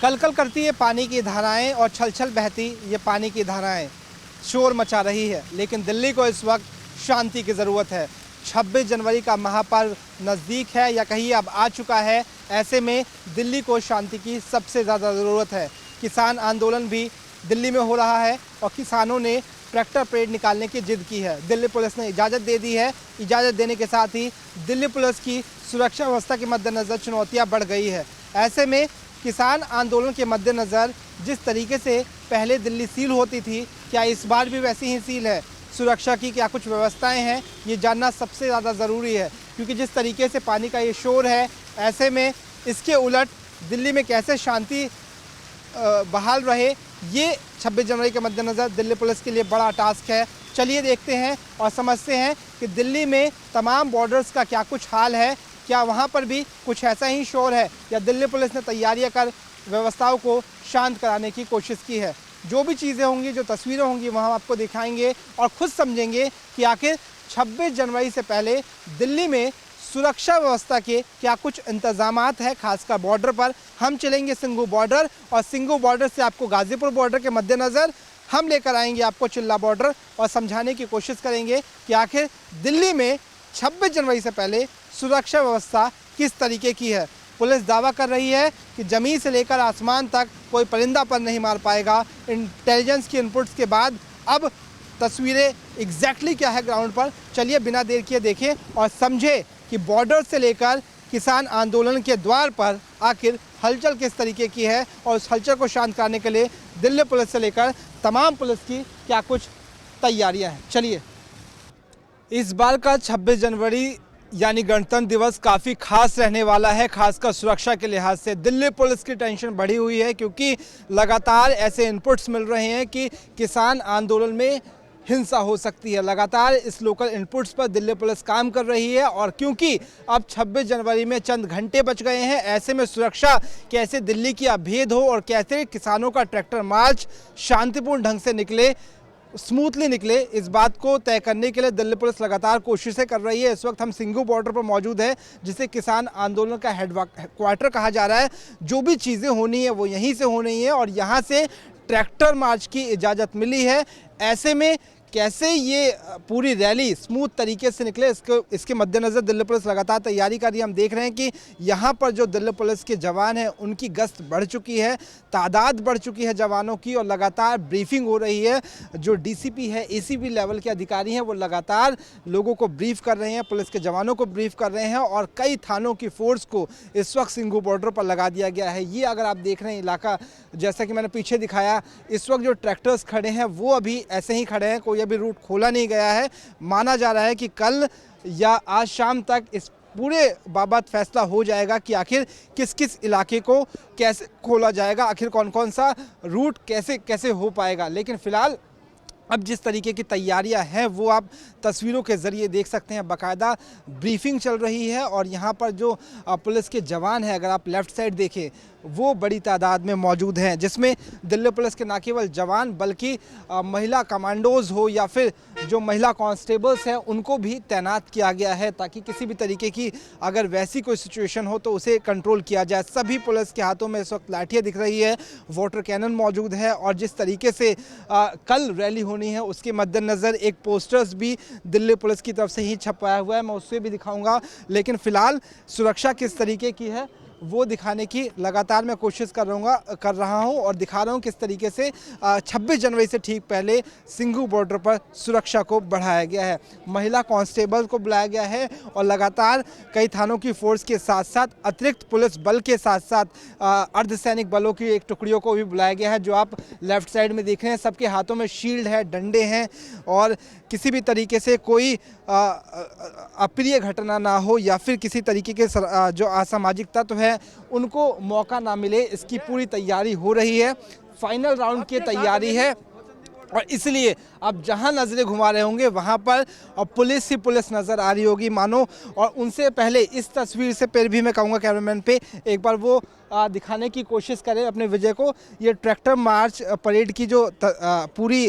कलकल करती है पानी की धाराएं और छल छल बहती ये पानी की धाराएं शोर मचा रही है, लेकिन दिल्ली को इस वक्त शांति की ज़रूरत है। 26 जनवरी का महापर्व नज़दीक है या कहीं अब आ चुका है। ऐसे में दिल्ली को शांति की सबसे ज़्यादा ज़रूरत है। किसान आंदोलन भी दिल्ली में हो रहा है और किसानों ने ट्रैक्टर परेड निकालने की जिद की है। दिल्ली पुलिस ने इजाज़त दे दी है। इजाज़त देने के साथ ही दिल्ली पुलिस की सुरक्षा व्यवस्था के मद्देनज़र चुनौतियाँ बढ़ गई है। ऐसे में किसान आंदोलन के मद्देनज़र जिस तरीके से पहले दिल्ली सील होती थी, क्या इस बार भी वैसी ही सील है? सुरक्षा की क्या कुछ व्यवस्थाएं हैं, ये जानना सबसे ज़्यादा ज़रूरी है, क्योंकि जिस तरीके से पानी का ये शोर है, ऐसे में इसके उलट दिल्ली में कैसे शांति बहाल रहे, ये 26 जनवरी के मद्देनज़र दिल्ली पुलिस के लिए बड़ा टास्क है। चलिए देखते हैं और समझते हैं कि दिल्ली में तमाम बॉर्डर्स का क्या कुछ हाल है। क्या वहाँ पर भी कुछ ऐसा ही शोर है या दिल्ली पुलिस ने तैयारियां कर व्यवस्थाओं को शांत कराने की कोशिश की है? जो भी चीज़ें होंगी, जो तस्वीरें होंगी, वहाँ आपको दिखाएंगे और खुद समझेंगे कि आखिर 26 जनवरी से पहले दिल्ली में सुरक्षा व्यवस्था के क्या कुछ इंतजामात है। खासकर बॉर्डर पर हम चलेंगे सिंघू बॉर्डर, और सिंघू बॉर्डर से आपको गाज़ीपुर बॉर्डर के मद्देनज़र हम लेकर आएंगे आपको चिल्ला बॉर्डर और समझाने की कोशिश करेंगे कि आखिर दिल्ली में 26 जनवरी से पहले सुरक्षा व्यवस्था किस तरीके की है। पुलिस दावा कर रही है कि ज़मीन से लेकर आसमान तक कोई परिंदा पर नहीं मार पाएगा। इंटेलिजेंस की इनपुट्स के बाद अब तस्वीरें एग्जैक्टली क्या है ग्राउंड पर, चलिए बिना देर किए देखें और समझे कि बॉर्डर से लेकर किसान आंदोलन के द्वार पर आखिर हलचल किस तरीके की है और उस हलचल को शांत करने के लिए दिल्ली पुलिस से लेकर तमाम पुलिस की क्या कुछ तैयारियां हैं। चलिए, इस बार का 26 जनवरी यानी गणतंत्र दिवस काफ़ी खास रहने वाला है। खासकर सुरक्षा के लिहाज से दिल्ली पुलिस की टेंशन बढ़ी हुई है, क्योंकि लगातार ऐसे इनपुट्स मिल रहे हैं कि किसान आंदोलन में हिंसा हो सकती है। लगातार इस लोकल इनपुट्स पर दिल्ली पुलिस काम कर रही है, और क्योंकि अब 26 जनवरी में चंद घंटे बच गए हैं, ऐसे में सुरक्षा कैसे दिल्ली की अभेद हो और कैसे किसानों का ट्रैक्टर मार्च शांतिपूर्ण ढंग से निकले, स्मूथली निकले, इस बात को तय करने के लिए दिल्ली पुलिस लगातार कोशिशें कर रही है। इस वक्त हम सिंघू बॉर्डर पर मौजूद है, जिसे किसान आंदोलन का हेडक्वार्टर कहा जा रहा है। जो भी चीज़ें होनी है वो यहीं से होनी है और यहाँ से ट्रैक्टर मार्च की इजाज़त मिली है। ऐसे में कैसे ये पूरी रैली स्मूथ तरीके से निकले, इसके मद्देनज़र दिल्ली पुलिस लगातार तैयारी कर रही है। हम देख रहे हैं कि यहाँ पर जो दिल्ली पुलिस के जवान हैं उनकी गश्त बढ़ चुकी है, तादाद बढ़ चुकी है जवानों की, और लगातार ब्रीफिंग हो रही है। जो डीसीपी है, एसीपी लेवल के अधिकारी हैं, वो लगातार लोगों को ब्रीफ कर रहे हैं, पुलिस के जवानों को ब्रीफ कर रहे हैं, और कई थानों की फोर्स को इस वक्त सिंघू बॉर्डर पर लगा दिया गया है। ये अगर आप देख रहे हैं इलाका, जैसा कि मैंने पीछे दिखाया, इस वक्त जो ट्रैक्टर्स खड़े हैं वो अभी ऐसे ही खड़े हैं, कोई अभी रूट खोला नहीं गया है। माना जा रहा है कि कल या आज शाम तक इस पूरे बाबत फैसला हो जाएगा कि आखिर किस किस इलाके को कैसे खोला जाएगा, आखिर कौन कौन सा रूट कैसे कैसे हो पाएगा। लेकिन फ़िलहाल अब जिस तरीके की तैयारियां हैं वो आप तस्वीरों के ज़रिए देख सकते हैं। बाकायदा ब्रीफिंग चल रही है, और यहाँ पर जो पुलिस के जवान हैं, अगर आप लेफ़्ट साइड देखें, वो बड़ी तादाद में मौजूद हैं, जिसमें दिल्ली पुलिस के न केवल जवान बल्कि महिला कमांडोज़ हो या फिर जो महिला कांस्टेबल्स हैं उनको भी तैनात किया गया है, ताकि किसी भी तरीके की अगर वैसी कोई सिचुएशन हो तो उसे कंट्रोल किया जाए। सभी पुलिस के हाथों में इस वक्त लाठियाँ दिख रही है, वाटर कैनन मौजूद है, और जिस तरीके से कल रैली होनी है उसके मद्देनज़र एक पोस्टर्स भी दिल्ली पुलिस की तरफ से ही छपवाया हुआ है, मैं उससे भी दिखाऊंगा। लेकिन फ़िलहाल सुरक्षा किस तरीके की है वो दिखाने की लगातार मैं कोशिश कर रहा हूं और दिखा रहा हूं किस तरीके से 26 जनवरी से ठीक पहले सिंघू बॉर्डर पर सुरक्षा को बढ़ाया गया है। महिला कांस्टेबल को बुलाया गया है, और लगातार कई थानों की फोर्स के साथ साथ अतिरिक्त पुलिस बल के साथ साथ अर्धसैनिक बलों की एक टुकड़ियों को भी बुलाया गया है। जो आप लेफ़्ट साइड में देख रहे हैं, सबके हाथों में शील्ड है, डंडे हैं, और किसी भी तरीके से कोई अप्रिय घटना ना हो या फिर किसी तरीके के जो असामाजिक तत्व है उनको मौका ना मिले, इसकी पूरी तैयारी हो रही है। फाइनल राउंड की तैयारी है, और इसलिए अब जहां नज़रें घुमा रहे होंगे वहां पर और पुलिस ही पुलिस नज़र आ रही होगी मानो। और उनसे पहले इस तस्वीर से फिर भी मैं कहूँगा कैमरामैन पे एक बार वो दिखाने की कोशिश करें अपने विजय को। ये ट्रैक्टर मार्च परेड की जो पूरी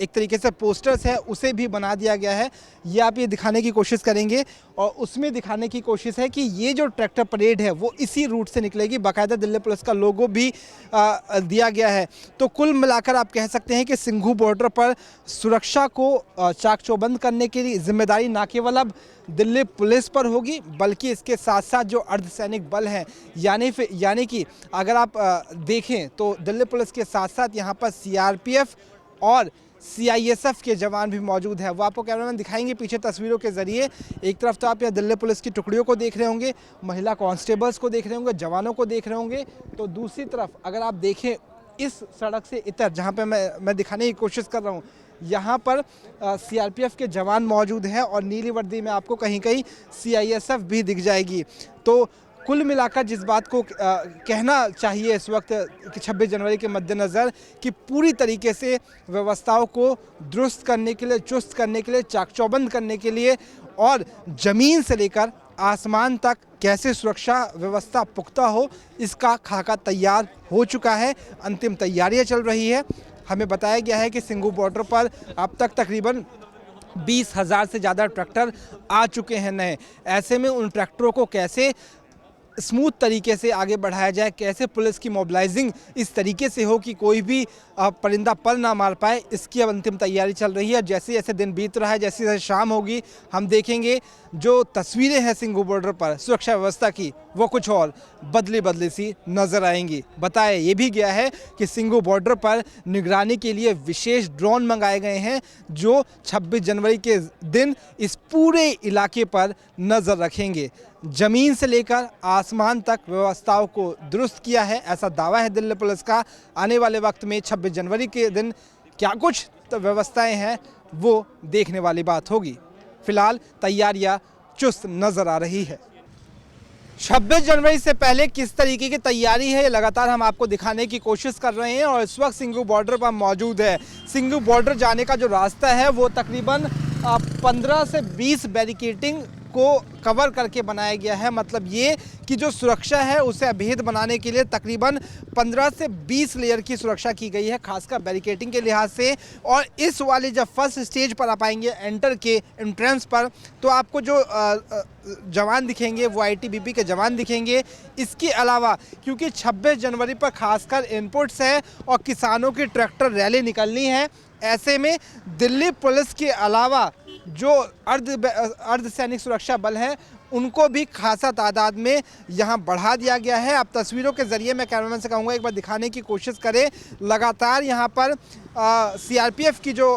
एक तरीके से पोस्टर्स है उसे भी बना दिया गया है, ये आप ये दिखाने की कोशिश करेंगे। और उसमें दिखाने की कोशिश है कि ये जो ट्रैक्टर परेड है वो इसी रूट से निकलेगी। बाकायदा दिल्ली पुलिस का लोगो भी दिया गया है। तो कुल मिलाकर आप कह सकते हैं कि सिंघू बॉर्डर पर सुरक्षा को चाक चौबंद करने की जिम्मेदारी ना केवल अब दिल्ली पुलिस पर होगी, बल्कि इसके साथ साथ जो अर्धसैनिक बल हैं, यानी कि अगर आप देखें तो दिल्ली पुलिस के साथ साथ यहाँ पर सीआरपीएफ और सीआईएसएफ के जवान भी मौजूद हैं। वो आपको कैमरामैन दिखाएंगे पीछे तस्वीरों के ज़रिए। एक तरफ तो आप यहाँ दिल्ली पुलिस की टुकड़ियों को देख रहे होंगे, महिला कांस्टेबल्स को देख रहे होंगे, जवानों को देख रहे होंगे। तो दूसरी तरफ अगर आप देखें इस सड़क से इधर जहाँ पे मैं दिखाने की कोशिश कर रहा हूँ, यहाँ पर सीआरपीएफ के जवान मौजूद हैं और नीली वर्दी में आपको कहीं कहीं सीआईएसएफ भी दिख जाएगी। तो कुल मिलाकर जिस बात को कहना चाहिए इस वक्त कि 26 जनवरी के मद्देनज़र कि पूरी तरीके से व्यवस्थाओं को दुरुस्त करने के लिए, चुस्त करने के लिए, चाकचौबंद करने के लिए और ज़मीन से लेकर आसमान तक कैसे सुरक्षा व्यवस्था पुख्ता हो, इसका खाका तैयार हो चुका है। अंतिम तैयारियां चल रही है। हमें बताया गया है कि सिंघू बॉर्डर पर अब तक तकरीबन 20,000 से ज़्यादा ट्रैक्टर आ चुके हैं नए। ऐसे में उन ट्रैक्टरों को कैसे स्मूथ तरीके से आगे बढ़ाया जाए, कैसे पुलिस की मोबिलाइजिंग इस तरीके से हो कि कोई भी परिंदा पर ना मार पाए, इसकी अब अंतिम तैयारी चल रही है। जैसे जैसे दिन बीत रहा है, जैसे जैसे शाम होगी, हम देखेंगे जो तस्वीरें हैं सिंघू बॉर्डर पर सुरक्षा व्यवस्था की, वो कुछ और बदली सी नज़र आएंगी। बताया ये भी गया है कि सिंघू बॉर्डर पर निगरानी के लिए विशेष ड्रोन मंगाए गए हैं, जो 26 जनवरी के दिन इस पूरे इलाके पर नज़र रखेंगे। ज़मीन से लेकर आसमान तक व्यवस्थाओं को दुरुस्त किया है, ऐसा दावा है दिल्ली पुलिस का। आने वाले वक्त में 26 जनवरी के दिन क्या कुछ व्यवस्थाएं हैं वो देखने वाली बात होगी। फिलहाल तैयारियां चुस्त नज़र आ रही है। 26 जनवरी से पहले किस तरीके की तैयारी है, ये लगातार हम आपको दिखाने की कोशिश कर रहे हैं और इस वक्त सिंघू बॉर्डर पर मौजूद है। सिंघू बॉर्डर जाने का जो रास्ता है वो तकरीबन 15 से 20 बैरिकेडिंग को कवर करके बनाया गया है। मतलब ये कि जो सुरक्षा है उसे अभेद बनाने के लिए तकरीबन 15 से 20 लेयर की सुरक्षा की गई है, खासकर बैरिकेडिंग के लिहाज से। और इस वाले जब फर्स्ट स्टेज पर आप आएंगे एंटर के एंट्रेंस पर, तो आपको जो जवान दिखेंगे वो आईटीबीपी के जवान दिखेंगे। इसके अलावा क्योंकि 26 जनवरी पर खासकर इनपुट्स है और किसानों की ट्रैक्टर रैली निकलनी है, ऐसे में दिल्ली पुलिस के अलावा जो अर्धसैनिक सुरक्षा बल हैं उनको भी खासा तादाद में यहाँ बढ़ा दिया गया है। आप तस्वीरों के ज़रिए मैं कैमरामैन से कहूँगा एक बार दिखाने की कोशिश करें। लगातार यहाँ पर सीआरपीएफ की जो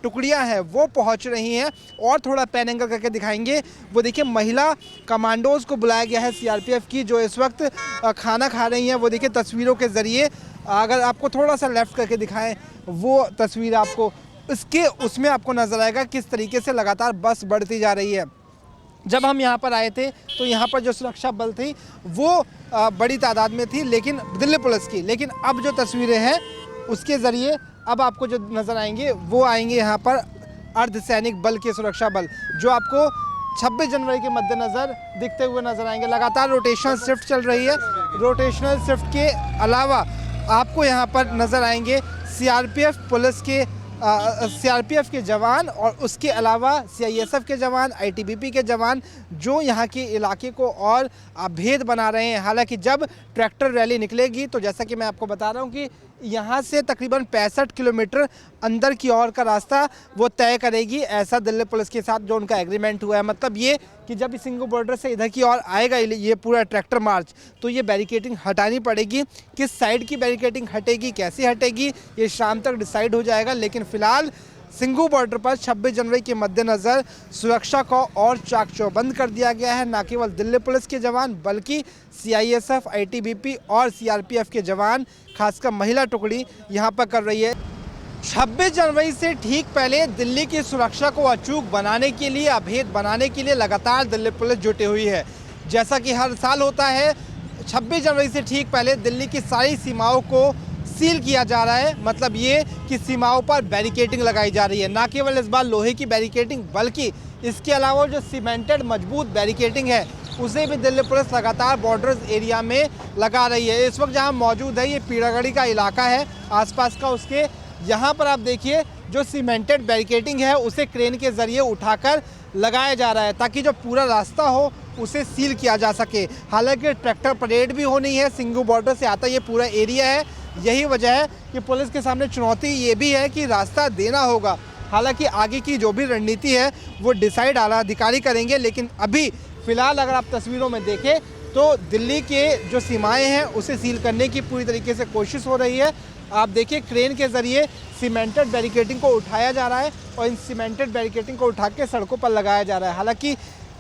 टुकड़ियाँ हैं वो पहुँच रही हैं और थोड़ा पैन एंगल करके दिखाएंगे। वो देखिए महिला कमांडोज़ को बुलाया गया है सीआरपीएफ की, जो इस वक्त खाना खा रही हैं। वो देखिए तस्वीरों के ज़रिए, अगर आपको थोड़ा सा लेफ़्ट करके दिखाएँ वो तस्वीर आपको उसमें आपको नज़र आएगा किस तरीके से लगातार बस बढ़ती जा रही है। जब हम यहाँ पर आए थे तो यहाँ पर जो सुरक्षा बल थी वो बड़ी तादाद में थी, लेकिन दिल्ली पुलिस की। लेकिन अब जो तस्वीरें हैं उसके ज़रिए अब आपको जो नज़र आएंगे वो आएंगे यहाँ पर अर्धसैनिक बल के सुरक्षा बल, जो आपको 26 जनवरी के मद्देनज़र दिखते हुए नज़र आएंगे। लगातार रोटेशनल शिफ्ट चल रही है। रोटेशनल शिफ्ट के अलावा आपको यहाँ पर नज़र आएंगे सीआरपीएफ पुलिस के सीआरपीएफ के जवान और उसके अलावा सीआईएसएफ के जवान, आईटीबीपी के जवान, जो यहाँ के इलाके को और अभेद बना रहे हैं। हालांकि जब ट्रैक्टर रैली निकलेगी तो जैसा कि मैं आपको बता रहा हूँ कि यहाँ से तकरीबन 65 किलोमीटर अंदर की ओर का रास्ता वो तय करेगी, ऐसा दिल्ली पुलिस के साथ जो उनका एग्रीमेंट हुआ है। मतलब ये कि जब सिंघू बॉर्डर से इधर की ओर आएगा ये पूरा ट्रैक्टर मार्च, तो ये बैरिकेडिंग हटानी पड़ेगी। किस साइड की बैरिकेडिंग हटेगी, कैसे हटेगी, ये शाम तक डिसाइड हो जाएगा। लेकिन फ़िलहाल सिंघू बॉर्डर पर 26 जनवरी के मद्देनज़र सुरक्षा को और चाक चौबंद कर दिया गया है। न केवल दिल्ली पुलिस के जवान बल्कि सीआईएसएफ, आईटीबीपी और सीआरपीएफ के जवान, खासकर महिला टुकड़ी यहाँ पर कर रही है। 26 जनवरी से ठीक पहले दिल्ली की सुरक्षा को अचूक बनाने के लिए, अभेद बनाने के लिए लगातार दिल्ली पुलिस जुटी हुई है। जैसा कि हर साल होता है, 26 जनवरी से ठीक पहले दिल्ली की सारी सीमाओं को सील किया जा रहा है। मतलब ये कि सीमाओं पर बैरिकेडिंग लगाई जा रही है। ना केवल इस बार लोहे की बैरिकेडिंग बल्कि इसके अलावा जो सीमेंटेड मजबूत बैरिकेडिंग है उसे भी दिल्ली पुलिस लगातार बॉर्डर्स एरिया में लगा रही है। इस वक्त जहां मौजूद है ये पीड़ागढ़ी का इलाका है, आसपास का उसके यहाँ पर आप देखिए जो सीमेंटेड बैरिकेडिंग है उसे क्रेन के ज़रिए उठाकर लगाया जा रहा है ताकि जो पूरा रास्ता हो उसे सील किया जा सके। हालांकि ट्रैक्टर परेड भी होनी है, सिंघू बॉर्डर से आता ये पूरा एरिया है। यही वजह है कि पुलिस के सामने चुनौती ये भी है कि रास्ता देना होगा। हालांकि आगे की जो भी रणनीति है वो डिसाइड आला अधिकारी करेंगे, लेकिन अभी फ़िलहाल अगर आप तस्वीरों में देखें तो दिल्ली के जो सीमाएं हैं उसे सील करने की पूरी तरीके से कोशिश हो रही है। आप देखिए क्रेन के ज़रिए सीमेंटेड बैरिकेडिंग को उठाया जा रहा है और इन सीमेंटेड बैरिकेडिंग को उठा के सड़कों पर लगाया जा रहा है। हालांकि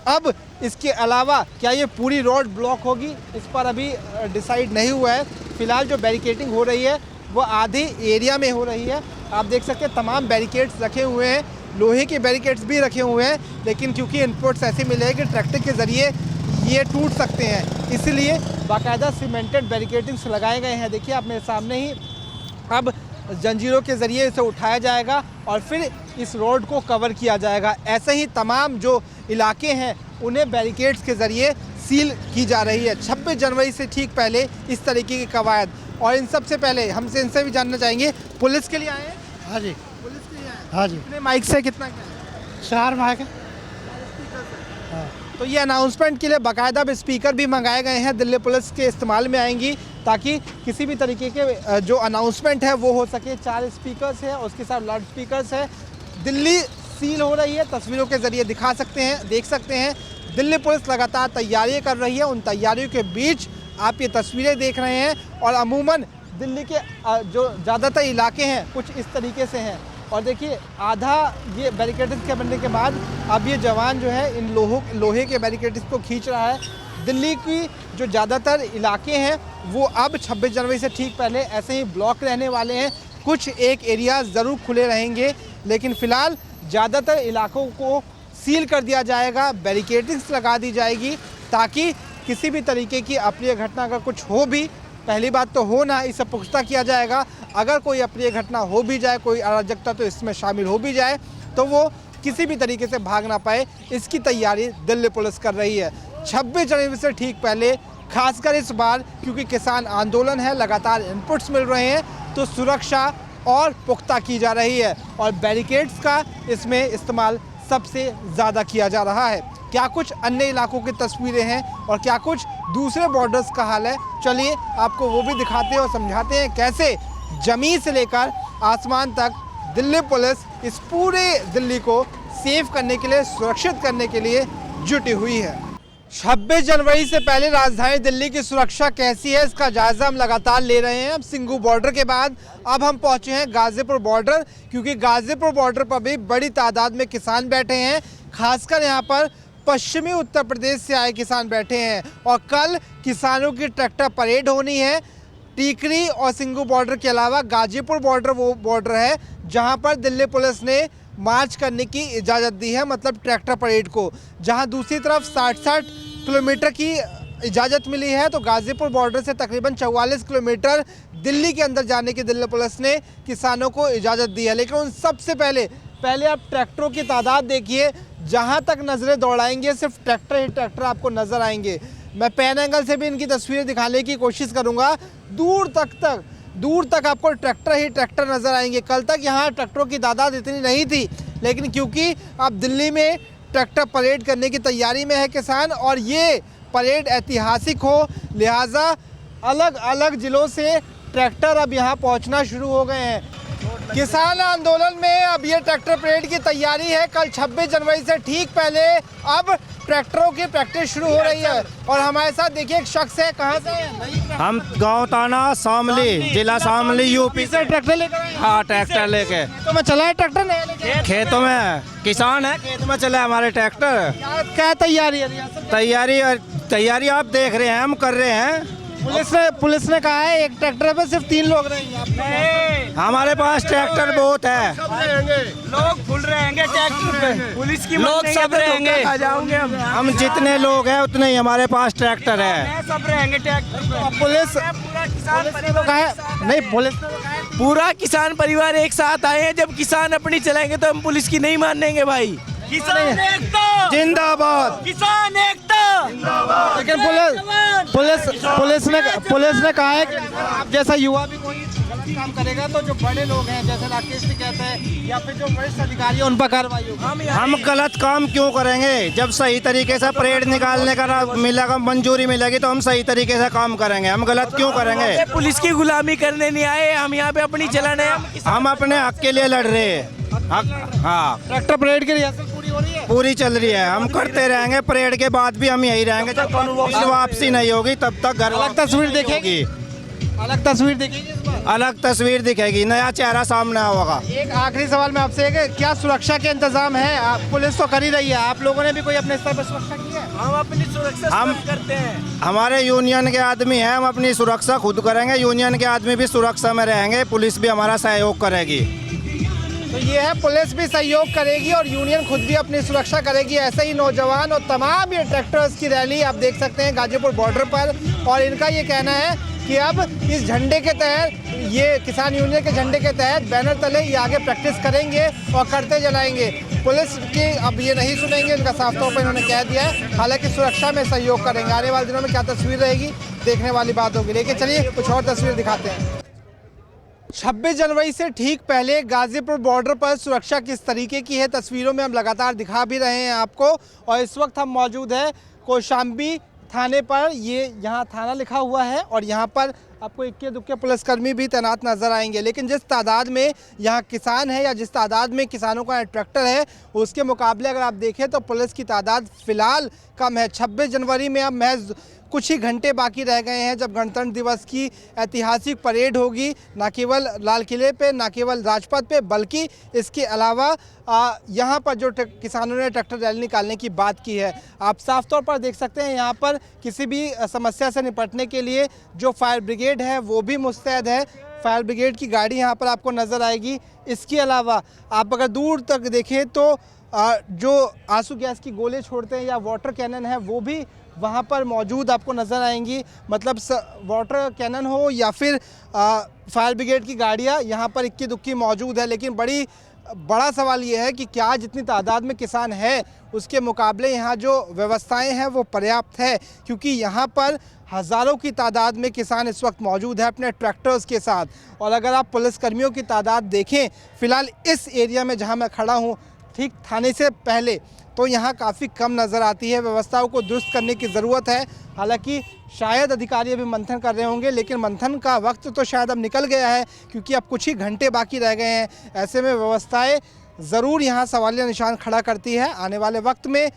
अब इसके अलावा क्या ये पूरी रोड ब्लॉक होगी, इस पर अभी डिसाइड नहीं हुआ है। फ़िलहाल जो बैरिकेडिंग हो रही है वो आधे एरिया में हो रही है। आप देख सकते हैं तमाम बैरिकेड्स रखे हुए हैं, लोहे के बैरिकेड्स भी रखे हुए हैं, लेकिन क्योंकि इनपुट्स ऐसे मिले हैं कि ट्रैक्टर के ज़रिए ये टूट सकते हैं, इसलिए बाकायदा सीमेंटेड बैरिकेडिंग्स लगाए गए हैं। देखिए आप मेरे सामने ही अब जंजीरों के ज़रिए इसे उठाया जाएगा और फिर इस रोड को कवर किया जाएगा। ऐसे ही तमाम जो इलाके हैं उन्हें बैरिकेड्स के ज़रिए सील की जा रही है। 26 जनवरी से ठीक पहले इस तरीके की कवायद। और इन सबसे पहले हमसे इनसे भी जानना चाहेंगे, पुलिस के लिए आए हैं? हाँ जी, पुलिस के लिए आए हैं। हाँ जी, कितने माइक से कितना क्या है? 4 माइक है। हाँ। तो ये अनाउंसमेंट के लिए बाकायदा अब स्पीकर भी मंगाए गए हैं, दिल्ली पुलिस के इस्तेमाल में आएंगी ताकि किसी भी तरीके के जो अनाउंसमेंट है वो हो सके। 4 स्पीकर्स हैं, उसके साथ लाउड स्पीकर्स है। दिल्ली सील हो रही है, तस्वीरों के ज़रिए दिखा सकते हैं, देख सकते हैं। दिल्ली पुलिस लगातार तैयारियां कर रही है, उन तैयारियों के बीच आप ये तस्वीरें देख रहे हैं। और अमूमन दिल्ली के जो ज़्यादातर इलाके हैं कुछ इस तरीके से हैं। और देखिए आधा ये बैरिकेड्स के बनने के बाद अब ये जवान जो है इन लोहे के बैरिकेड्स को खींच रहा है। दिल्ली की जो ज़्यादातर इलाके हैं वो अब 26 जनवरी से ठीक पहले ऐसे ही ब्लॉक रहने वाले हैं। कुछ एक एरिया ज़रूर खुले रहेंगे, लेकिन फ़िलहाल ज़्यादातर इलाकों को सील कर दिया जाएगा, बैरिकेडिंग्स लगा दी जाएगी ताकि किसी भी तरीके की अप्रिय घटना अगर कुछ हो भी, पहली बात तो हो ना, इसे पुख्ता किया जाएगा। अगर कोई अप्रिय घटना हो भी जाए, कोई अराजकता तो इसमें शामिल हो भी जाए, तो वो किसी भी तरीके से भाग ना पाए, इसकी तैयारी दिल्ली पुलिस कर रही है। 26 जनवरी से ठीक पहले, खासकर इस बार क्योंकि किसान आंदोलन है, लगातार इनपुट्स मिल रहे हैं, तो सुरक्षा और पुख्ता की जा रही है और बैरिकेड्स का इसमें इस्तेमाल सबसे ज़्यादा किया जा रहा है। क्या कुछ अन्य इलाकों की तस्वीरें हैं और क्या कुछ दूसरे बॉर्डर्स का हाल है, चलिए आपको वो भी दिखाते हैं और समझाते हैं कैसे ज़मीन से लेकर आसमान तक दिल्ली पुलिस इस पूरे दिल्ली को सेफ करने के लिए, सुरक्षित करने के लिए जुटी हुई है। 26 जनवरी से पहले राजधानी दिल्ली की सुरक्षा कैसी है, इसका जायजा हम लगातार ले रहे हैं। अब सिंघू बॉर्डर के बाद अब हम पहुंचे हैं गाजीपुर बॉर्डर, क्योंकि गाजीपुर बॉर्डर पर भी बड़ी तादाद में किसान बैठे हैं। खासकर यहां पर पश्चिमी उत्तर प्रदेश से आए किसान बैठे हैं और कल किसानों की ट्रैक्टर परेड होनी है। टीकरी और सिंघू बॉर्डर के अलावा गाजीपुर बॉर्डर वो बॉर्डर है जहां पर दिल्ली पुलिस ने मार्च करने की इजाज़त दी है, मतलब ट्रैक्टर परेड को। जहां दूसरी तरफ 60-60 किलोमीटर की इजाज़त मिली है, तो गाजीपुर बॉर्डर से तकरीबन 44 किलोमीटर दिल्ली के अंदर जाने की दिल्ली पुलिस ने किसानों को इजाज़त दी है। लेकिन उन सबसे पहले आप ट्रैक्टरों की तादाद देखिए, जहां तक नज़रें दौड़ाएंगे सिर्फ ट्रैक्टर ही ट्रैक्टर आपको नज़र आएंगे। मैं पैन एंगल से भी इनकी तस्वीरें दिखाने की कोशिश करूँगा, दूर तक आपको ट्रैक्टर ही ट्रैक्टर नज़र आएंगे। कल तक यहाँ ट्रैक्टरों की तादाद इतनी नहीं थी, लेकिन क्योंकि अब दिल्ली में ट्रैक्टर परेड करने की तैयारी में है किसान और ये परेड ऐतिहासिक हो, लिहाजा अलग अलग ज़िलों से ट्रैक्टर अब यहाँ पहुँचना शुरू हो गए हैं। किसान आंदोलन में अब ये ट्रैक्टर परेड की तैयारी है। कल 26 जनवरी से ठीक पहले अब ट्रैक्टरों की प्रैक्टिस शुरू हो रही है और हमारे साथ देखिए एक शख्स है, कहाँ से है? हम गांव ताना शामली, जिला शामली, यूपी से ट्रैक्टर लेकर आए? हाँ, ट्रैक्टर लेके। तो मैं चला है ट्रैक्टर नहीं लेके? खेतों में किसान है, खेत में चला हमारे ट्रैक्टर। क्या तैयारी है रियासत? तैयारी आप देख रहे हैं, हम कर रहे हैं। पुलिस ने कहा है एक ट्रैक्टर पे सिर्फ 3 लोग रहेंगे। हमारे पास ट्रैक्टर बहुत है, लोग फुल रहेंगे ट्रैक्टर पे, पुलिस की लोग सब रहेंगे। हम जितने लोग हैं उतने ही हमारे पास ट्रैक्टर है। सब रहेंगे ट्रैक्टर पे। पुलिस ने तो कहा है नहीं, पुलिस ने तो कहा है पूरा किसान परिवार एक साथ आए हैं। जब किसान अपनी चलाएंगे तो हम पुलिस की नहीं मानेंगे भाई। किसान एकता जिंदाबाद, किसान एकता। लेकिन पुलिस ने कहा है कि आप जैसा युवा भी कोई गलत काम करेगा तो जो बड़े लोग हैं जैसे राकेश जी कहते हैं या फिर जो वरिष्ठ अधिकारी हैं उन पर कार्रवाई होगी। हम गलत काम क्यों करेंगे? जब सही तरीके से परेड निकालने का मिलेगा, मंजूरी मिलेगी तो हम सही तरीके से काम करेंगे। हम गलत क्यों करेंगे? पुलिस की गुलामी करने नहीं आए हम यहाँ पे, अपनी चलाने हम अपने हक के लिए लड़ रहे हैं। हाँ, ट्रैक्टर परेड की रिहर्सल पूरी हो रही है। पूरी चल रही है, हम करते रहेंगे। परेड के बाद भी हम यही रहेंगे जब तक वापसी नहीं होगी, तब तक घर अलग तस्वीर देखेगी, अलग तस्वीर देखेगी इस बार। अलग तस्वीर दिखेगी, नया चेहरा सामने होगा। एक आखिरी सवाल मैं आपसे है, क्या सुरक्षा के इंतजाम है? पुलिस तो कर ही रही है, आप लोगों ने भी कोई अपने स्तर पर सुरक्षा की है? हम अपनी सुरक्षा हम करते हैं। हमारे यूनियन के आदमी हैं, हम अपनी सुरक्षा खुद करेंगे। यूनियन के आदमी भी सुरक्षा में रहेंगे, पुलिस भी हमारा सहयोग करेगी। तो ये है, पुलिस भी सहयोग करेगी और यूनियन खुद भी अपनी सुरक्षा करेगी। ऐसे ही नौजवान और तमाम ये ट्रैक्टर्स की रैली आप देख सकते हैं गाजीपुर बॉर्डर पर, और इनका ये कहना है कि अब इस झंडे के तहत, ये किसान यूनियन के झंडे के तहत बैनर तले ये आगे प्रैक्टिस करेंगे और करते जलाएंगे। पुलिस की अब ये नहीं सुनेंगे, इनका साफ तौर पर इन्होंने कह दिया है। हालांकि सुरक्षा में सहयोग करेंगे। आने वाले दिनों में क्या तस्वीर रहेगी देखने वाली बात होगी, लेकिन चलिए कुछ और तस्वीर दिखाते हैं। 26 जनवरी से ठीक पहले गाजीपुर बॉर्डर पर सुरक्षा किस तरीके की है, तस्वीरों में हम लगातार दिखा भी रहे हैं आपको। और इस वक्त हम मौजूद है कौशाम्बी थाने पर। ये यहाँ थाना लिखा हुआ है और यहाँ पर आपको इक्के दुक्के पुलिसकर्मी भी तैनात नजर आएंगे। लेकिन जिस तादाद में यहाँ किसान है या जिस तादाद में किसानों का ट्रैक्टर है, उसके मुकाबले अगर आप देखें तो पुलिस की तादाद फ़िलहाल कम है। 26 जनवरी में अब महज कुछ ही घंटे बाकी रह गए हैं जब गणतंत्र दिवस की ऐतिहासिक परेड होगी, ना केवल लाल किले पे, ना केवल राजपथ पे, बल्कि इसके अलावा यहाँ पर जो किसानों ने ट्रैक्टर रैली निकालने की बात की है, आप साफ तौर पर देख सकते हैं। यहाँ पर किसी भी समस्या से निपटने के लिए जो फायर ब्रिगेड है वो भी मुस्तैद है। फायर ब्रिगेड की गाड़ी यहाँ पर आपको नज़र आएगी। इसके अलावा आप अगर दूर तक देखें तो जो आंसू गैस की गोले छोड़ते हैं या वाटर कैनन है वो भी वहाँ पर मौजूद आपको नज़र आएंगी। मतलब वाटर कैनन हो या फिर फायर ब्रिगेड की गाड़ियाँ यहाँ पर इक्की दुक्की मौजूद है। लेकिन बड़ा सवाल ये है कि क्या जितनी तादाद में किसान है उसके मुकाबले यहाँ जो व्यवस्थाएं हैं वो पर्याप्त है, क्योंकि यहाँ पर हज़ारों की तादाद में किसान इस वक्त मौजूद है अपने ट्रैक्टर्स के साथ। और अगर आप पुलिसकर्मियों की तादाद देखें फ़िलहाल इस एरिया में जहाँ मैं खड़ा हूँ ठीक थाने से पहले, तो यहाँ काफ़ी कम नज़र आती है। व्यवस्थाओं को दुरुस्त करने की ज़रूरत है। हालांकि शायद अधिकारी अभी मंथन कर रहे होंगे, लेकिन मंथन का वक्त तो शायद अब निकल गया है क्योंकि अब कुछ ही घंटे बाकी रह गए हैं। ऐसे में व्यवस्थाएं ज़रूर यहाँ सवालिया निशान खड़ा करती है। आने वाले वक्त में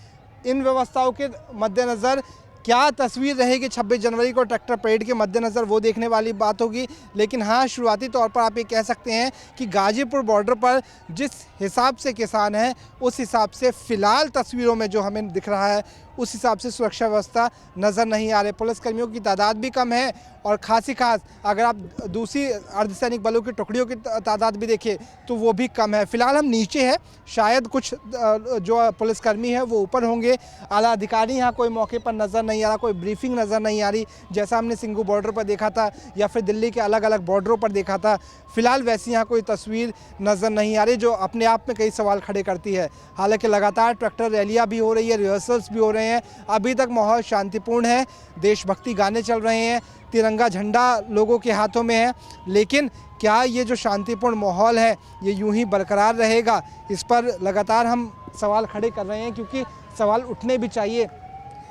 इन व्यवस्थाओं के मद्देनज़र क्या तस्वीर रहेगी 26 जनवरी को ट्रैक्टर परेड के मद्देनज़र, वो देखने वाली बात होगी। लेकिन हाँ, शुरुआती तौर पर आप ये कह सकते हैं कि गाजीपुर बॉर्डर पर जिस हिसाब से किसान हैं उस हिसाब से फ़िलहाल तस्वीरों में जो हमें दिख रहा है उस हिसाब से सुरक्षा व्यवस्था नज़र नहीं आ रही। पुलिसकर्मियों की तादाद भी कम है और खासी खास अगर आप दूसरी अर्धसैनिक बलों की टुकड़ियों की तादाद भी देखें तो वो भी कम है। फ़िलहाल हम नीचे हैं, शायद कुछ जो पुलिसकर्मी है वो ऊपर होंगे। आला अधिकारी यहाँ कोई मौके पर नज़र नहीं आ रहा, कोई ब्रीफिंग नज़र नहीं आ रही जैसा हमने सिंघू बॉर्डर पर देखा था या फिर दिल्ली के अलग अलग बॉर्डरों पर देखा था। फ़िलहाल वैसी यहाँ कोई तस्वीर नज़र नहीं आ रही जो अपने आप में कई सवाल खड़े करती है। हालांकि लगातार ट्रैक्टर रैलियाँ भी हो रही है, रिहर्सल्स भी हो रहे हैं। अभी तक माहौल शांतिपूर्ण है, देशभक्ति गाने चल रहे हैं, तिरंगा झंडा लोगों के हाथों में है। लेकिन क्या ये जो शांतिपूर्ण माहौल है ये यूं ही बरकरार रहेगा, इस पर लगातार हम सवाल खड़े कर रहे हैं, क्योंकि सवाल उठने भी चाहिए।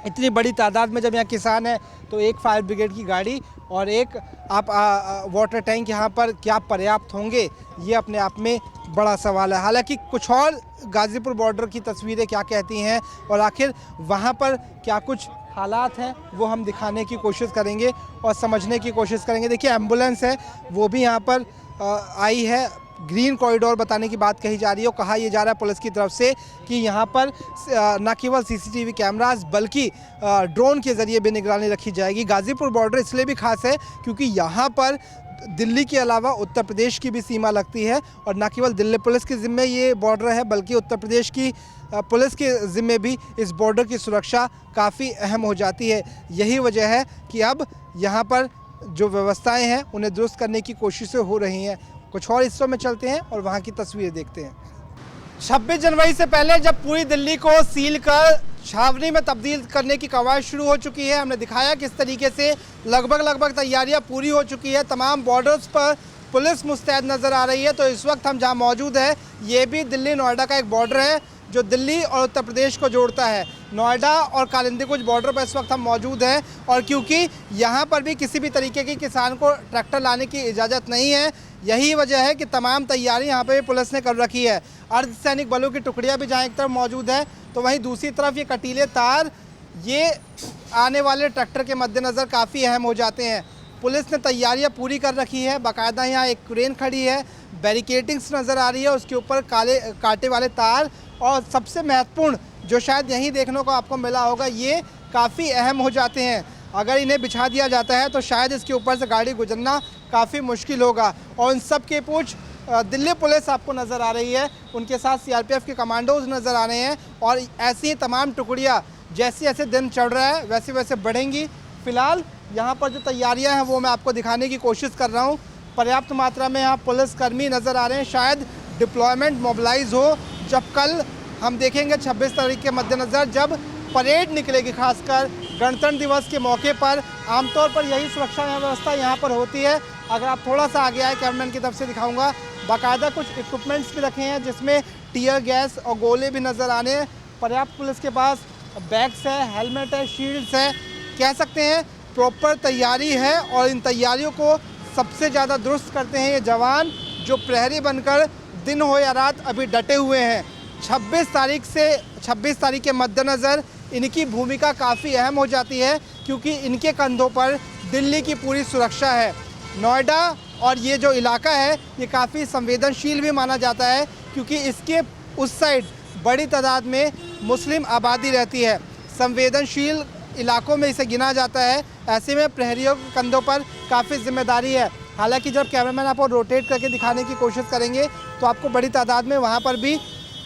इतनी बड़ी तादाद में जब यहाँ किसान है तो एक फायर ब्रिगेड की गाड़ी और एक आप वाटर टैंक यहाँ पर क्या पर्याप्त होंगे, ये अपने आप में बड़ा सवाल है। हालांकि कुछ और गाजीपुर बॉर्डर की तस्वीरें क्या कहती हैं और आखिर वहाँ पर क्या कुछ हालात हैं वो हम दिखाने की कोशिश करेंगे और समझने की कोशिश करेंगे। देखिए, एम्बुलेंस है वो भी यहाँ पर आई है। ग्रीन कॉरिडोर बताने की बात कही जा रही है और कहा यह जा रहा है पुलिस की तरफ से कि यहाँ पर न केवल सीसीटीवी कैमरास बल्कि ड्रोन के ज़रिए भी निगरानी रखी जाएगी। गाजीपुर बॉर्डर इसलिए भी खास है क्योंकि यहाँ पर दिल्ली के अलावा उत्तर प्रदेश की भी सीमा लगती है और न केवल दिल्ली पुलिस के ज़िम्मे ये बॉर्डर है बल्कि उत्तर प्रदेश की पुलिस के ज़िम्मे भी इस बॉर्डर की सुरक्षा काफ़ी अहम हो जाती है। यही वजह है कि अब यहाँ पर जो व्यवस्थाएं हैं उन्हें दुरुस्त करने की कोशिशें हो रही हैं। कुछ और हिस्सों में चलते हैं और वहाँ की तस्वीरें देखते हैं। 26 जनवरी से पहले जब पूरी दिल्ली को सील कर छावनी में तब्दील करने की कवायद शुरू हो चुकी है, हमने दिखाया किस तरीके से लगभग तैयारियां पूरी हो चुकी है। तमाम बॉर्डर्स पर पुलिस मुस्तैद नज़र आ रही है। तो इस वक्त हम जहाँ मौजूद है ये भी दिल्ली नोएडा का एक बॉर्डर है जो दिल्ली और उत्तर प्रदेश को जोड़ता है। नोएडा और कालिंदी कुछ बॉर्डर पर इस वक्त हम मौजूद हैं और क्योंकि यहाँ पर भी किसी भी तरीके की किसान को ट्रैक्टर लाने की इजाज़त नहीं है, यही वजह है कि तमाम तैयारी यहाँ पर भी पुलिस ने कर रखी है। अर्धसैनिक बलों की टुकड़ियाँ भी जहाँ एक तरफ मौजूद है तो वहीं दूसरी तरफ ये कटीले तार ये आने वाले ट्रैक्टर के मद्देनज़र काफ़ी अहम हो जाते हैं। पुलिस ने तैयारियां पूरी कर रखी है, बाकायदा यहाँ एक क्रेन खड़ी है, बैरिकेडिंग्स नज़र आ रही है, उसके ऊपर काले कांटे वाले तार और सबसे महत्वपूर्ण जो शायद यहीं देखने को आपको मिला होगा ये काफ़ी अहम हो जाते हैं। अगर इन्हें बिछा दिया जाता है तो शायद इसके ऊपर से गाड़ी गुजरना काफ़ी मुश्किल होगा। और इन सब के पूछ दिल्ली पुलिस आपको नज़र आ रही है, उनके साथ सीआरपीएफ के कमांडोज नज़र आ रहे हैं और ऐसी ही तमाम टुकड़ियाँ जैसे जैसे दिन चढ़ रहा है वैसे वैसे बढ़ेंगी। फ़िलहाल यहाँ पर जो तैयारियां हैं वो मैं आपको दिखाने की कोशिश कर रहा हूँ। पर्याप्त मात्रा में यहाँ पुलिसकर्मी नज़र आ रहे हैं, शायद डिप्लॉयमेंट मोबिलाइज हो जब कल हम देखेंगे 26 तारीख के मद्देनज़र जब परेड निकलेगी। खासकर गणतंत्र दिवस के मौके पर आमतौर पर यही सुरक्षा व्यवस्था यहाँ पर होती है। अगर आप थोड़ा सा आगे आए कैमरामैन की तरफ से दिखाऊँगा, बाकायदा कुछ इक्विपमेंट्स भी रखे हैं जिसमें टीयर गैस और गोले भी नज़र आने हैं। पर्याप्त पुलिस के पास बैग्स है, हेलमेट है, शील्ड्स है, कह सकते हैं प्रॉपर तैयारी है। और इन तैयारियों को सबसे ज़्यादा दुरुस्त करते हैं ये जवान जो प्रहरी बनकर दिन हो या रात अभी डटे हुए हैं। 26 तारीख के मद्देनज़र इनकी भूमिका काफ़ी अहम हो जाती है क्योंकि इनके कंधों पर दिल्ली की पूरी सुरक्षा है। नोएडा और ये जो इलाका है ये काफ़ी संवेदनशील भी माना जाता है क्योंकि इसके उस साइड बड़ी तादाद में मुस्लिम आबादी रहती है। संवेदनशील इलाकों में इसे गिना जाता है। ऐसे में प्रहरियों के कंधों पर काफ़ी जिम्मेदारी है। हालांकि जब कैमरामैन आपको रोटेट करके दिखाने की कोशिश करेंगे तो आपको बड़ी तादाद में वहाँ पर भी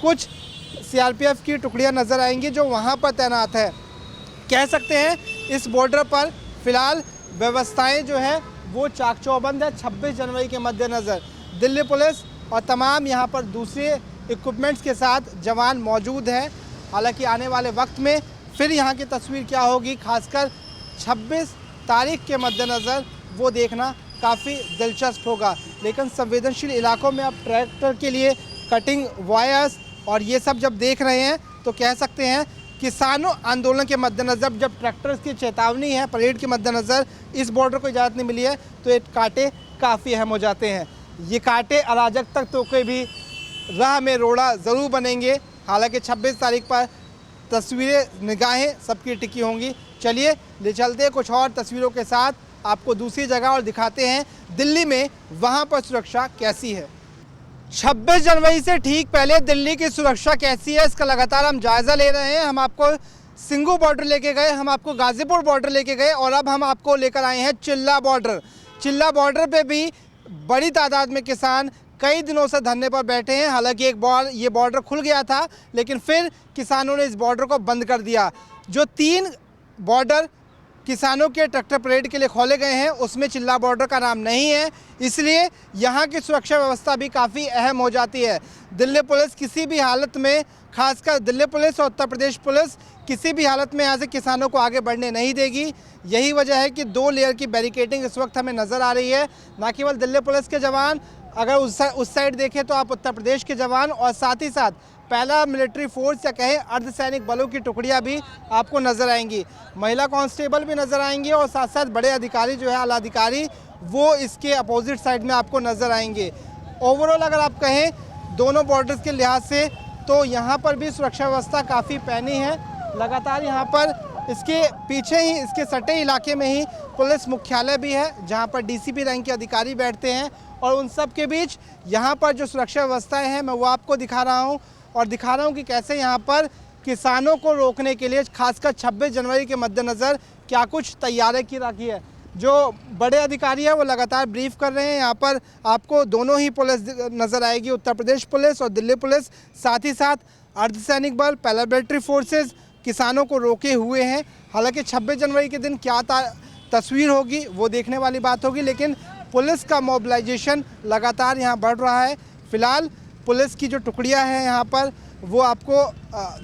कुछ सीआरपीएफ की टुकड़ियाँ नज़र आएंगी जो वहाँ पर तैनात है। कह सकते हैं इस बॉर्डर पर फ़िलहाल व्यवस्थाएँ जो है वो चाक चौबंद है। 26 जनवरी के मद्देनज़र दिल्ली पुलिस और तमाम यहाँ पर दूसरे इक्विपमेंट्स के साथ जवान मौजूद हैं। हालांकि आने वाले वक्त में फिर यहाँ की तस्वीर क्या होगी, खासकर 26 तारीख के मद्देनज़र वो देखना काफ़ी दिलचस्प होगा। लेकिन संवेदनशील इलाकों में अब ट्रैक्टर के लिए कटिंग वायर्स और ये सब जब देख रहे हैं तो कह सकते हैं किसानों आंदोलन के मद्देनज़र जब ट्रैक्टर्स की चेतावनी है परेड के मद्देनज़र इस बॉर्डर को इजाज़त नहीं मिली है तो ये कांटे काफ़ी अहम हो जाते हैं। ये कांटे अराजक तक तो कोई भी राह में रोड़ा ज़रूर बनेंगे। हालांकि 26 तारीख पर तस्वीरें निगाहें सबकी टिकी होंगी। चलिए ले चलते हैं कुछ और तस्वीरों के साथ आपको दूसरी जगह और दिखाते हैं दिल्ली में वहाँ पर सुरक्षा कैसी है। 26 जनवरी से ठीक पहले दिल्ली की सुरक्षा कैसी है इसका लगातार हम जायज़ा ले रहे हैं। हम आपको सिंघू बॉर्डर लेके गए, हम आपको गाज़ीपुर बॉर्डर लेके गए और अब हम आपको लेकर आए हैं चिल्ला बॉर्डर। चिल्ला बॉर्डर पे भी बड़ी तादाद में किसान कई दिनों से धरने पर बैठे हैं। हालांकि एक बार ये बॉर्डर खुल गया था लेकिन फिर किसानों ने इस बॉर्डर को बंद कर दिया। जो 3 बॉर्डर किसानों के ट्रैक्टर परेड के लिए खोले गए हैं उसमें चिल्ला बॉर्डर का नाम नहीं है, इसलिए यहाँ की सुरक्षा व्यवस्था भी काफ़ी अहम हो जाती है। दिल्ली पुलिस किसी भी हालत में, खासकर दिल्ली पुलिस और उत्तर प्रदेश पुलिस किसी भी हालत में यहाँ से किसानों को आगे बढ़ने नहीं देगी। यही वजह है कि 2 लेयर की बैरिकेडिंग इस वक्त हमें नज़र आ रही है। न केवल दिल्ली पुलिस के जवान, अगर उस साइड देखें तो आप उत्तर प्रदेश के जवान और साथ ही साथ पहला मिलिट्री फोर्स या कहें अर्धसैनिक बलों की टुकड़ियां भी आपको नज़र आएंगी। महिला कांस्टेबल भी नज़र आएंगी और साथ साथ बड़े अधिकारी जो है आला अधिकारी वो इसके अपोजिट साइड में आपको नज़र आएंगे। ओवरऑल अगर आप कहें दोनों बॉर्डर्स के लिहाज से तो यहाँ पर भी सुरक्षा व्यवस्था काफ़ी पैनी है। लगातार यहाँ पर इसके पीछे ही इसके सटे इलाके में ही पुलिस मुख्यालय भी है जहाँ पर डीसीपी रैंक के अधिकारी बैठते हैं और उन सब के बीच यहाँ पर जो सुरक्षा व्यवस्थाएं हैं मैं वो आपको दिखा रहा हूँ और दिखा रहा हूँ कि कैसे यहाँ पर किसानों को रोकने के लिए खासकर 26 जनवरी के मद्देनज़र क्या कुछ तैयारी की रखी है। जो बड़े अधिकारी हैं वो लगातार ब्रीफ कर रहे हैं। यहाँ पर आपको दोनों ही पुलिस नज़र आएगी, उत्तर प्रदेश पुलिस और दिल्ली पुलिस, साथ ही साथ अर्धसैनिक बल, पैरामिलिट्री फोर्सेज किसानों को रोके हुए हैं। हालांकि 26 जनवरी के दिन क्या तस्वीर होगी वो देखने वाली बात होगी, लेकिन पुलिस का मोबिलाइजेशन लगातार यहाँ बढ़ रहा है। फ़िलहाल पुलिस की जो टुकड़ियाँ हैं यहाँ पर वो आपको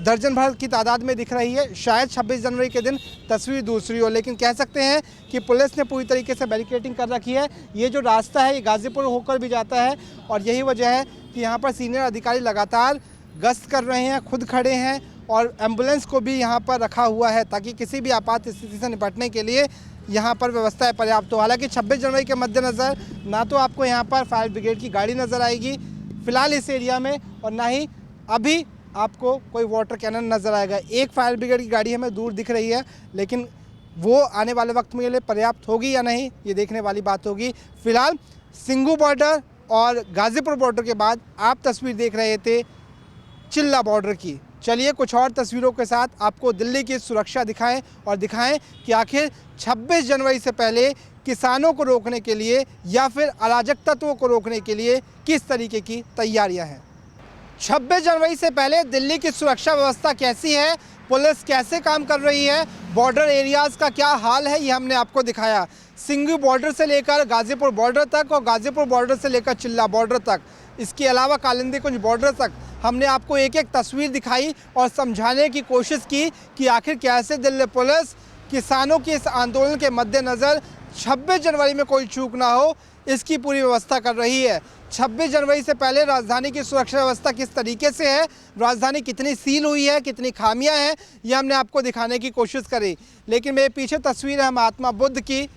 दर्जन भर की तादाद में दिख रही है। शायद 26 जनवरी के दिन तस्वीर दूसरी हो, लेकिन कह सकते हैं कि पुलिस ने पूरी तरीके से बैरिकेडिंग कर रखी है। ये जो रास्ता है ये गाज़ीपुर होकर भी जाता है और यही वजह है कि यहाँ पर सीनियर अधिकारी लगातार गश्त कर रहे हैं, खुद खड़े हैं और एम्बुलेंस को भी यहाँ पर रखा हुआ है ताकि किसी भी आपात स्थिति से निपटने के लिए यहाँ पर व्यवस्थाएं पर्याप्त हो। हालांकि 26 जनवरी के मद्देनज़र ना तो आपको यहाँ पर फायर ब्रिगेड की गाड़ी नज़र आएगी फ़िलहाल इस एरिया में, और ना ही अभी आपको कोई वाटर कैनन नज़र आएगा। एक फायर ब्रिगेड की गाड़ी हमें दूर दिख रही है, लेकिन वो आने वाले वक्त में लिए पर्याप्त होगी या नहीं ये देखने वाली बात होगी। फ़िलहाल सिंघू बॉर्डर और गाज़ीपुर बॉर्डर के बाद आप तस्वीर देख रहे थे चिल्ला बॉर्डर की। चलिए कुछ और तस्वीरों के साथ आपको दिल्ली की सुरक्षा दिखाएं और दिखाएं कि आखिर 26 जनवरी से पहले किसानों को रोकने के लिए या फिर अराजक तत्वों को रोकने के लिए किस तरीके की तैयारियां हैं। 26 जनवरी से पहले दिल्ली की सुरक्षा व्यवस्था कैसी है, पुलिस कैसे काम कर रही है, बॉर्डर एरियाज़ का क्या हाल है, ये हमने आपको दिखाया। सिंघू बॉर्डर से लेकर गाज़ीपुर बॉर्डर तक और गाज़ीपुर बॉर्डर से लेकर चिल्ला बॉर्डर तक, इसके अलावा कालिंदी कुंज बॉर्डर तक हमने आपको एक एक तस्वीर दिखाई और समझाने की कोशिश की कि आखिर कैसे दिल्ली पुलिस किसानों के इस आंदोलन के मद्देनज़र 26 जनवरी में कोई चूक ना हो इसकी पूरी व्यवस्था कर रही है। 26 जनवरी से पहले राजधानी की सुरक्षा व्यवस्था किस तरीके से है, राजधानी कितनी सील हुई है, कितनी खामियां हैं, ये हमने आपको दिखाने की कोशिश करी। लेकिन मेरे पीछे तस्वीर है महात्मा बुद्ध की।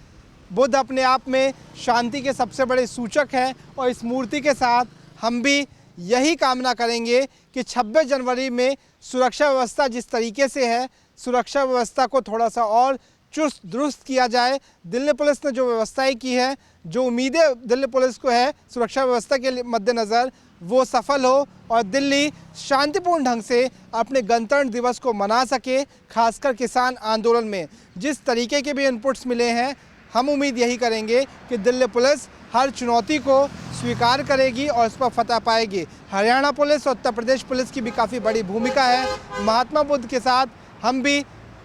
बुद्ध अपने आप में शांति के सबसे बड़े सूचक हैं और इस मूर्ति के साथ हम भी यही कामना करेंगे कि 26 जनवरी में सुरक्षा व्यवस्था जिस तरीके से है, सुरक्षा व्यवस्था को थोड़ा सा और चुस्त दुरुस्त किया जाए। दिल्ली पुलिस ने जो व्यवस्थाएं की है, जो उम्मीदें दिल्ली पुलिस को है सुरक्षा व्यवस्था के मद्देनज़र, वो सफल हो और दिल्ली शांतिपूर्ण ढंग से अपने गणतंत्र दिवस को मना सके। खासकर किसान आंदोलन में जिस तरीके के भी इनपुट्स मिले हैं, हम उम्मीद यही करेंगे कि दिल्ली पुलिस हर चुनौती को स्वीकार करेगी और उस पर फतह पाएगी। हरियाणा पुलिस और उत्तर प्रदेश पुलिस की भी काफ़ी बड़ी भूमिका है। महात्मा बुद्ध के साथ हम भी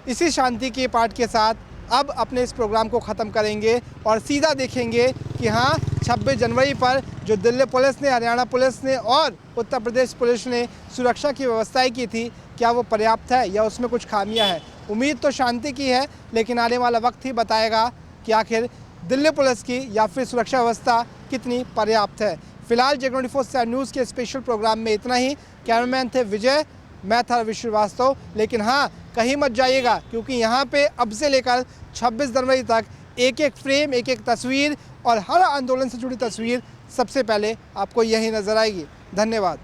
इसी शांति के पाठ के साथ अब अपने इस प्रोग्राम को ख़त्म करेंगे और सीधा देखेंगे कि हाँ 26 जनवरी पर जो दिल्ली पुलिस ने, हरियाणा पुलिस ने और उत्तर प्रदेश पुलिस ने सुरक्षा की व्यवस्थाएं की थी, क्या वो पर्याप्त है या उसमें कुछ खामियां हैं। उम्मीद तो शांति की है, लेकिन आने वाला वक्त ही बताएगा कि आखिर दिल्ली पुलिस की या फिर सुरक्षा व्यवस्था कितनी पर्याप्त है। फिलहाल J24 न्यूज़ के स्पेशल प्रोग्राम में इतना ही। कैमरामैन थे विजय, मैं था रवि श्रीवास्तव। लेकिन हाँ, कहीं मत जाइएगा क्योंकि यहाँ पे अब से लेकर 26 जनवरी तक एक एक फ्रेम, एक एक तस्वीर और हर आंदोलन से जुड़ी तस्वीर सबसे पहले आपको यही नज़र आएगी। धन्यवाद।